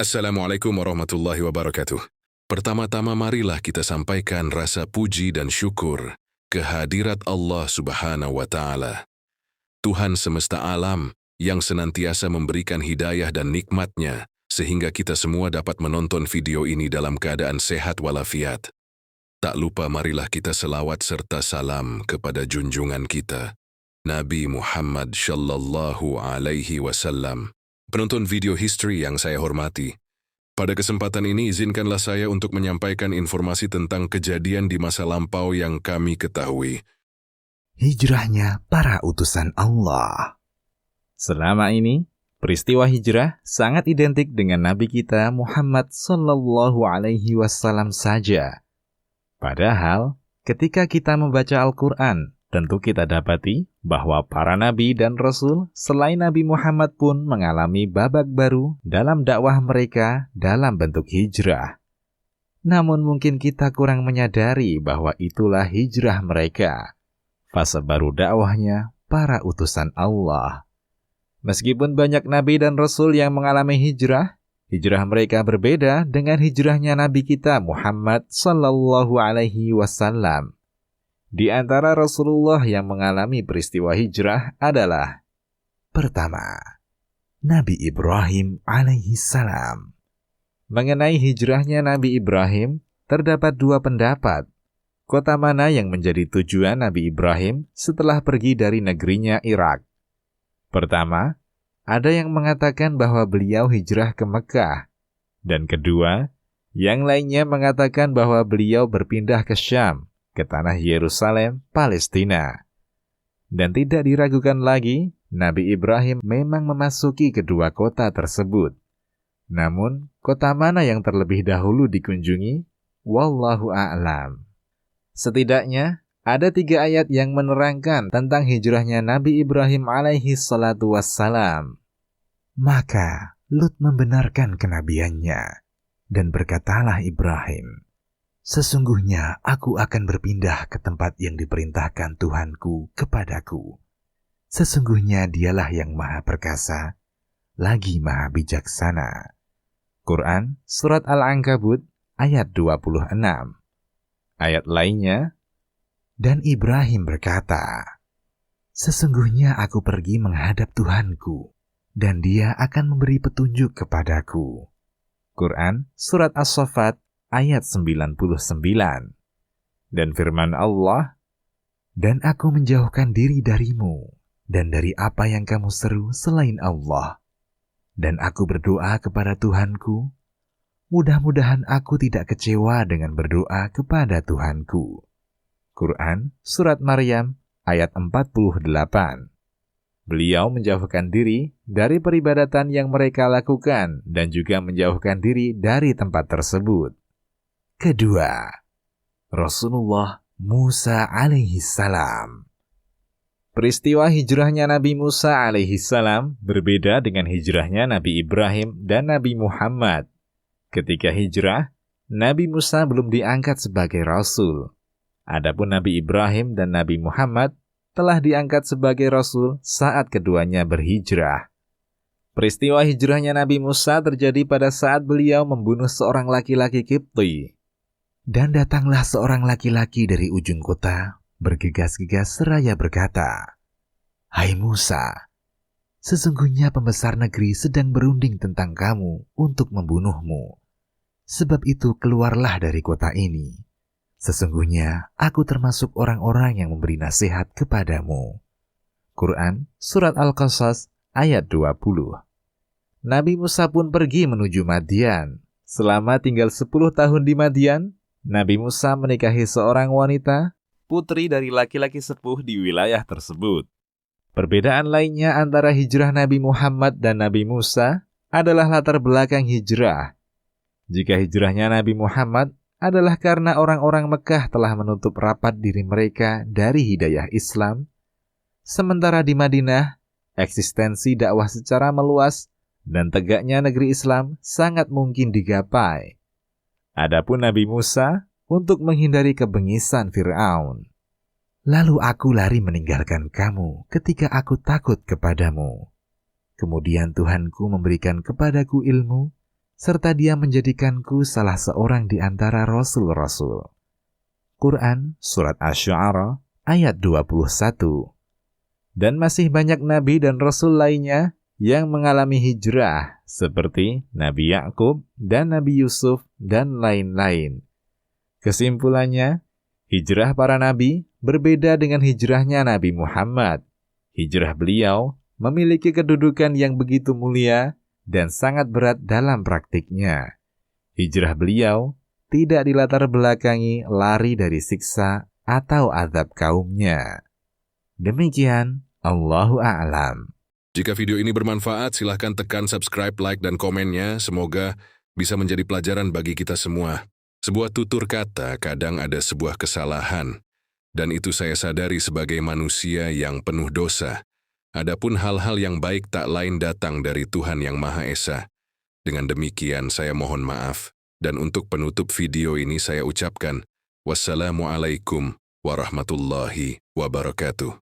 Assalamualaikum warahmatullahi wabarakatuh. Pertama-tama marilah kita sampaikan rasa puji dan syukur kehadirat Allah Subhanahu wa Ta'ala, Tuhan semesta alam yang senantiasa memberikan hidayah dan nikmat-Nya sehingga kita semua dapat menonton video ini dalam keadaan sehat walafiat. Tak lupa marilah kita selawat serta salam kepada junjungan kita, Nabi Muhammad Shallallahu Alaihi Wasallam. Penonton video history yang saya hormati, pada kesempatan ini izinkanlah saya untuk menyampaikan informasi tentang kejadian di masa lampau yang kami ketahui. Hijrahnya para utusan Allah. Selama ini, peristiwa hijrah sangat identik dengan Nabi kita Muhammad Sallallahu Alaihi Wasallam saja. Padahal, ketika kita membaca Al-Quran, tentu kita dapati bahwa para nabi dan rasul selain Nabi Muhammad pun mengalami babak baru dalam dakwah mereka dalam bentuk hijrah. Namun mungkin kita kurang menyadari bahwa itulah hijrah mereka, fase baru dakwahnya para utusan Allah. Meskipun banyak nabi dan rasul yang mengalami hijrah, hijrah mereka berbeda dengan hijrahnya Nabi kita Muhammad Sallallahu Alaihi Wasallam. Di antara Rasulullah yang mengalami peristiwa hijrah adalah: pertama, Nabi Ibrahim alaihi salam. Mengenai hijrahnya Nabi Ibrahim, terdapat dua pendapat. Kota mana yang menjadi tujuan Nabi Ibrahim setelah pergi dari negerinya Irak? Pertama, ada yang mengatakan bahwa beliau hijrah ke Mekah. Dan kedua, yang lainnya mengatakan bahwa beliau berpindah ke Syam, ke tanah Yerusalem, Palestina. Dan tidak diragukan lagi, Nabi Ibrahim memang memasuki kedua kota tersebut. Namun, kota mana yang terlebih dahulu dikunjungi? Wallahu a'lam. Setidaknya, ada 3 ayat yang menerangkan tentang hijrahnya Nabi Ibrahim alaihi salatu wassalam. Maka, Lut membenarkan kenabiannya, dan berkatalah Ibrahim, sesungguhnya aku akan berpindah ke tempat yang diperintahkan Tuhanku kepadaku. Sesungguhnya dialah yang maha perkasa, lagi maha bijaksana. Quran Surat Al-Ankabut ayat 26. Ayat lainnya, dan Ibrahim berkata, sesungguhnya aku pergi menghadap Tuhanku, dan dia akan memberi petunjuk kepadaku. Quran Surat As-Saffat ayat 99. Dan firman Allah, dan aku menjauhkan diri darimu, dan dari apa yang kamu seru selain Allah. Dan aku berdoa kepada Tuhanku, mudah-mudahan aku tidak kecewa dengan berdoa kepada Tuhanku. Quran Surat Maryam ayat 48. Beliau menjauhkan diri dari peribadatan yang mereka lakukan dan juga menjauhkan diri dari tempat tersebut. Kedua, Rasulullah Musa alaihi salam. Peristiwa hijrahnya Nabi Musa alaihi salam berbeda dengan hijrahnya Nabi Ibrahim dan Nabi Muhammad. Ketika hijrah, Nabi Musa belum diangkat sebagai rasul. Adapun Nabi Ibrahim dan Nabi Muhammad telah diangkat sebagai rasul saat keduanya berhijrah. Peristiwa hijrahnya Nabi Musa terjadi pada saat beliau membunuh seorang laki-laki Qibti. Dan datanglah seorang laki-laki dari ujung kota, bergegas-gegas seraya berkata, hai Musa, sesungguhnya pembesar negeri sedang berunding tentang kamu untuk membunuhmu. Sebab itu keluarlah dari kota ini. Sesungguhnya aku termasuk orang-orang yang memberi nasihat kepadamu. Quran Surat Al-Qasas ayat 20. Nabi Musa pun pergi menuju Madian. Selama tinggal 10 tahun di Madian, Nabi Musa menikahi seorang wanita, putri dari laki-laki sepuh di wilayah tersebut. Perbedaan lainnya antara hijrah Nabi Muhammad dan Nabi Musa adalah latar belakang hijrah. Jika hijrahnya Nabi Muhammad adalah karena orang-orang Mekah telah menutup rapat diri mereka dari hidayah Islam, sementara di Madinah, eksistensi dakwah secara meluas dan tegaknya negeri Islam sangat mungkin digapai. Adapun Nabi Musa untuk menghindari kebengisan Fir'aun. Lalu aku lari meninggalkan kamu ketika aku takut kepadamu. Kemudian Tuhanku memberikan kepadaku ilmu, serta Dia menjadikanku salah seorang di antara rasul-rasul. Quran Surat Asy-Syu'ara ayat 21. Dan masih banyak nabi dan rasul lainnya yang mengalami hijrah, seperti Nabi Yakub dan Nabi Yusuf dan lain-lain. Kesimpulannya, hijrah para nabi berbeda dengan hijrahnya Nabi Muhammad. Hijrah beliau memiliki kedudukan yang begitu mulia dan sangat berat dalam praktiknya. Hijrah beliau tidak dilatar belakangi lari dari siksa atau azab kaumnya. Demikian, Allahu a'lam. Jika video ini bermanfaat, silahkan tekan subscribe, like, dan komennya. Semoga bisa menjadi pelajaran bagi kita semua. Sebuah tutur kata kadang ada sebuah kesalahan, dan itu saya sadari sebagai manusia yang penuh dosa. Adapun hal-hal yang baik tak lain datang dari Tuhan Yang Maha Esa. Dengan demikian saya mohon maaf, dan untuk penutup video ini saya ucapkan, wassalamualaikum warahmatullahi wabarakatuh.